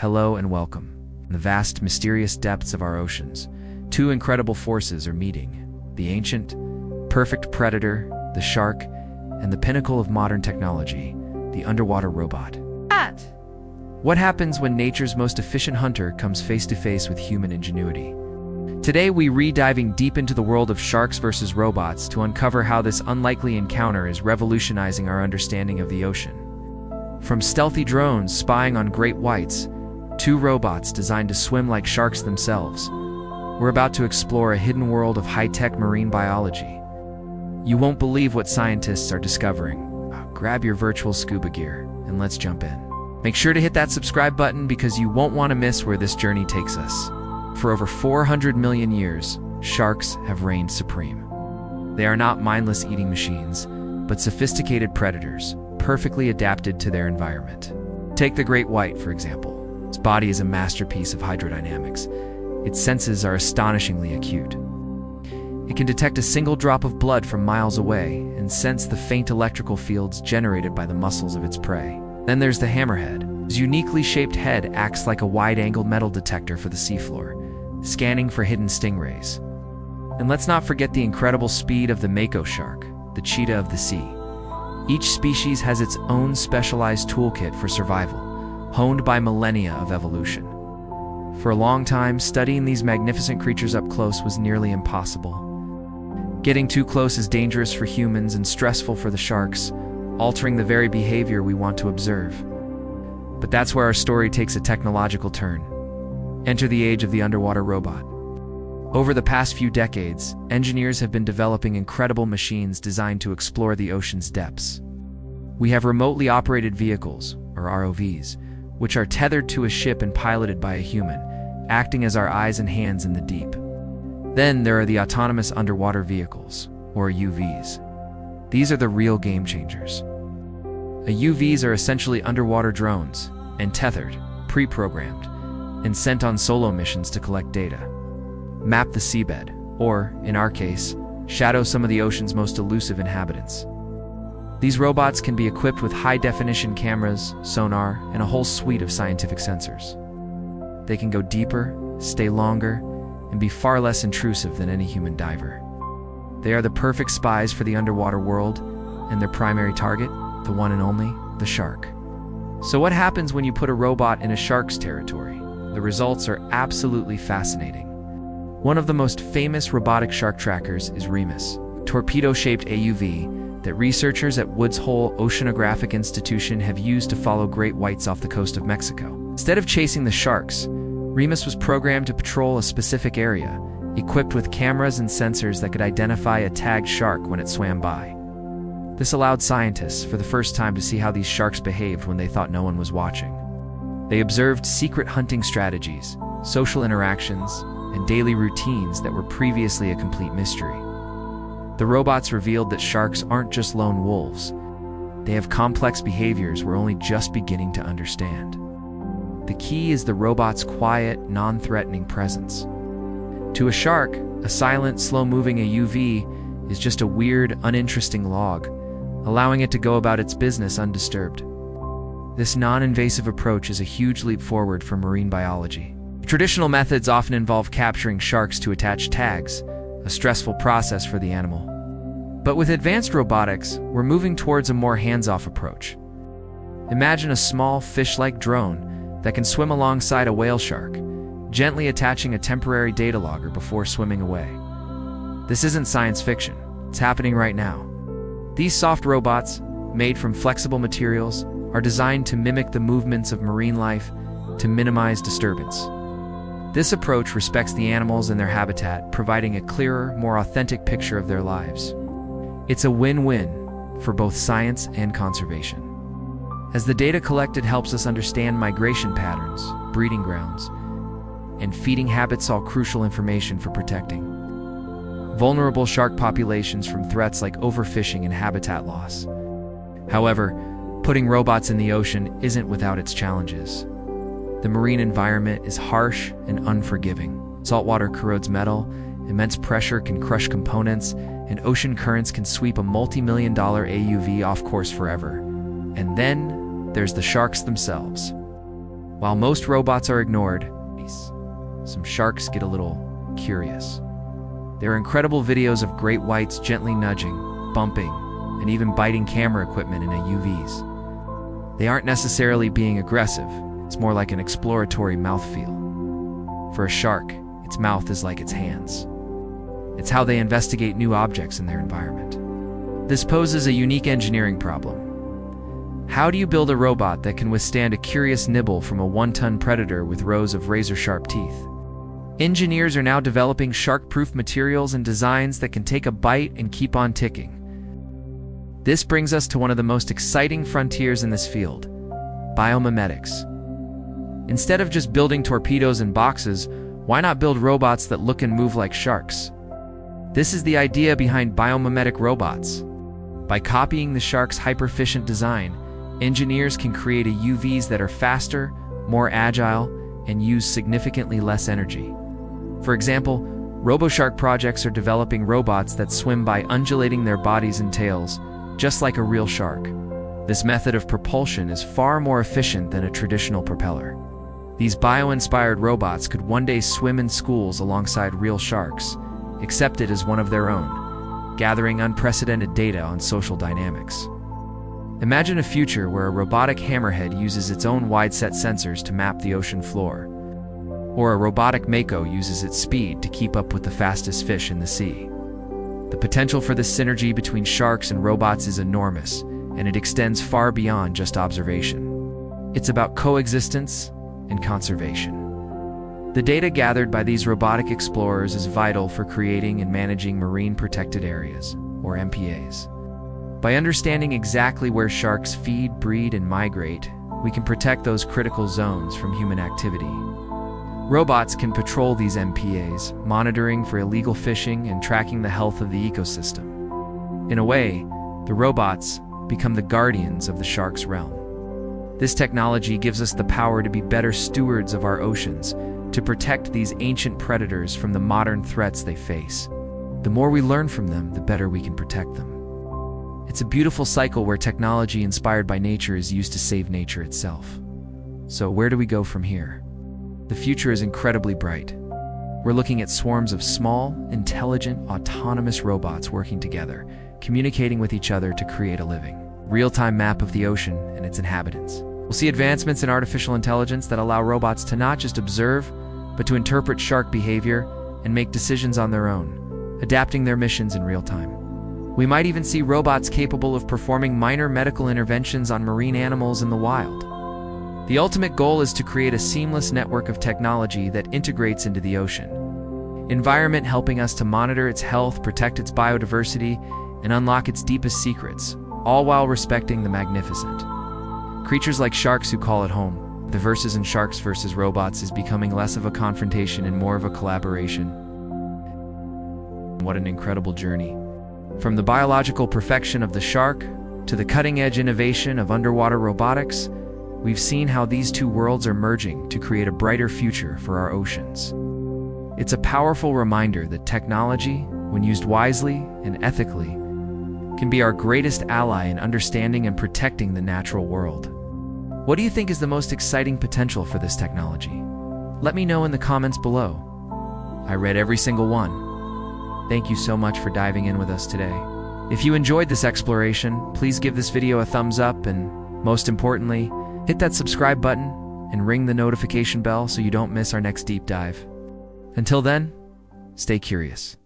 Hello and welcome. In the vast, mysterious depths of our oceans, two incredible forces are meeting: the ancient, perfect predator, the shark, and the pinnacle of modern technology, the underwater robot. What happens when nature's most efficient hunter comes face to face with human ingenuity? Today we diving deep into the world of sharks versus robots to uncover how this unlikely encounter is revolutionizing our understanding of the ocean. From stealthy drones spying on great whites, two robots designed to swim like sharks themselves, we're about to explore a hidden world of high-tech marine biology. You won't believe what scientists are discovering. Grab your virtual scuba gear and let's jump in. Make sure to hit that subscribe button because you won't want to miss where this journey takes us. For over 400 million years, sharks have reigned supreme. They are not mindless eating machines, but sophisticated predators, perfectly adapted to their environment. Take the great white, for example. Its body is a masterpiece of hydrodynamics. Its senses are astonishingly acute. It can detect a single drop of blood from miles away and sense the faint electrical fields generated by the muscles of its prey. Then there's the hammerhead. Its uniquely shaped head acts like a wide-angled metal detector for the seafloor, scanning for hidden stingrays. And let's not forget the incredible speed of the mako shark, the cheetah of the sea. Each species has its own specialized toolkit for survival, honed by millennia of evolution. For a long time, studying these magnificent creatures up close was nearly impossible. Getting too close is dangerous for humans and stressful for the sharks, altering the very behavior we want to observe. But that's where our story takes a technological turn. Enter the age of the underwater robot. Over the past few decades, engineers have been developing incredible machines designed to explore the ocean's depths. We have remotely operated vehicles, or ROVs, which are tethered to a ship and piloted by a human, acting as our eyes and hands in the deep. Then there are the autonomous underwater vehicles, or UVs. These are the real game changers. UVs are essentially underwater drones, and tethered, pre-programmed, and sent on solo missions to collect data. Map the seabed, or, in our case, shadow some of the ocean's most elusive inhabitants. These robots can be equipped with high-definition cameras, sonar, and a whole suite of scientific sensors. They can go deeper, stay longer, and be far less intrusive than any human diver. They are the perfect spies for the underwater world, and their primary target, the one and only, the shark. So what happens when you put a robot in a shark's territory? The results are absolutely fascinating. One of the most famous robotic shark trackers is REMUS, a torpedo-shaped AUV that researchers at Woods Hole Oceanographic Institution have used to follow great whites off the coast of Mexico. Instead of chasing the sharks, REMUS was programmed to patrol a specific area, equipped with cameras and sensors that could identify a tagged shark when it swam by. This allowed scientists, for the first time, to see how these sharks behaved when they thought no one was watching. They observed secret hunting strategies, social interactions, and daily routines that were previously a complete mystery. The robots revealed that sharks aren't just lone wolves. They have complex behaviors we're only just beginning to understand. The key is the robot's quiet, non-threatening presence. To a shark, a silent, slow-moving AUV is just a weird, uninteresting log, allowing it to go about its business undisturbed. This non-invasive approach is a huge leap forward for marine biology. Traditional methods often involve capturing sharks to attach tags, a stressful process for the animal. But with advanced robotics, we're moving towards a more hands-off approach. Imagine a small, fish-like drone that can swim alongside a whale shark, gently attaching a temporary data logger before swimming away. This isn't science fiction. It's happening right now. These soft robots, made from flexible materials, are designed to mimic the movements of marine life to minimize disturbance. This approach respects the animals and their habitat, providing a clearer, more authentic picture of their lives. It's a win-win for both science and conservation, as the data collected helps us understand migration patterns, breeding grounds, and feeding habits, all crucial information for protecting vulnerable shark populations from threats like overfishing and habitat loss. However, putting robots in the ocean isn't without its challenges. The marine environment is harsh and unforgiving. Saltwater corrodes metal, immense pressure can crush components, and ocean currents can sweep a multi-million-dollar AUV off course forever. And then there's the sharks themselves. While most robots are ignored, some sharks get a little curious. There are incredible videos of great whites gently nudging, bumping, and even biting camera equipment in AUVs. They aren't necessarily being aggressive, it's more like an exploratory mouthfeel. For a shark, its mouth is like its hands. It's how they investigate new objects in their environment. This poses a unique engineering problem. How do you build a robot that can withstand a curious nibble from a 1-ton predator with rows of razor-sharp teeth? Engineers are now developing shark-proof materials and designs that can take a bite and keep on ticking. This brings us to one of the most exciting frontiers in this field: biomimetics. Instead of just building torpedoes and boxes, why not build robots that look and move like sharks? This is the idea behind biomimetic robots. By copying the shark's hyper-efficient design, engineers can create AUVs that are faster, more agile, and use significantly less energy. For example, RoboShark projects are developing robots that swim by undulating their bodies and tails, just like a real shark. This method of propulsion is far more efficient than a traditional propeller. These bio-inspired robots could one day swim in schools alongside real sharks, accepted as one of their own, gathering unprecedented data on social dynamics. Imagine a future where a robotic hammerhead uses its own wide-set sensors to map the ocean floor, or a robotic mako uses its speed to keep up with the fastest fish in the sea. The potential for this synergy between sharks and robots is enormous, and it extends far beyond just observation. It's about coexistence and conservation. The data gathered by these robotic explorers is vital for creating and managing marine protected areas, or MPAs. By understanding exactly where sharks feed, breed, and migrate, we can protect those critical zones from human activity. Robots can patrol these MPAs, monitoring for illegal fishing and tracking the health of the ecosystem. In a way, the robots become the guardians of the shark's realm. This technology gives us the power to be better stewards of our oceans, to protect these ancient predators from the modern threats they face. The more we learn from them, the better we can protect them. It's a beautiful cycle where technology inspired by nature is used to save nature itself. So where do we go from here? The future is incredibly bright. We're looking at swarms of small, intelligent, autonomous robots working together, communicating with each other to create a living, real-time map of the ocean and its inhabitants. We'll see advancements in artificial intelligence that allow robots to not just observe, but to interpret shark behavior and make decisions on their own, adapting their missions in real time. We might even see robots capable of performing minor medical interventions on marine animals in the wild. The ultimate goal is to create a seamless network of technology that integrates into the ocean. Environment helping us to monitor its health, protect its biodiversity, and unlock its deepest secrets, all while respecting the magnificent. Creatures like sharks who call it home. The versus in sharks versus robots is becoming less of a confrontation and more of a collaboration. What an incredible journey. From the biological perfection of the shark to the cutting-edge innovation of underwater robotics, we've seen how these two worlds are merging to create a brighter future for our oceans. It's a powerful reminder that technology, when used wisely and ethically, can be our greatest ally in understanding and protecting the natural world. What do you think is the most exciting potential for this technology? Let me know in the comments below. I read every single one. Thank you so much for diving in with us today. If you enjoyed this exploration, please give this video a thumbs up and, most importantly, hit that subscribe button and ring the notification bell so you don't miss our next deep dive. Until then, stay curious.